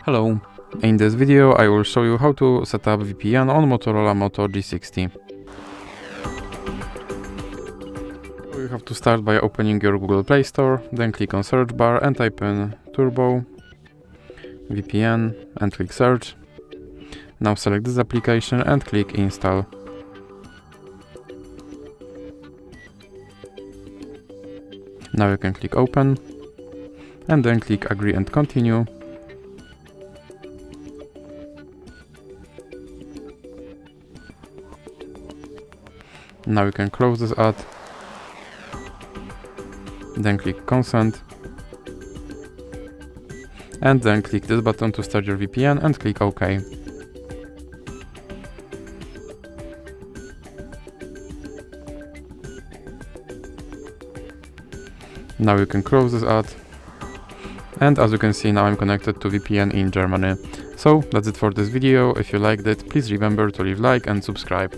Hello, in this video I will show you how to set up VPN on Motorola Moto G60. You have to start by opening your Google Play Store, then click on search bar and type in Turbo VPN and click search. Now select this application and click install. Now you can click open and then click agree and continue. Now you can close this ad, then click consent, and then click this button to start your VPN and click OK. Now you can close this ad, and as you can see, now I'm connected to VPN in Germany. So that's it for this video. If you liked it, please remember to leave a like and subscribe.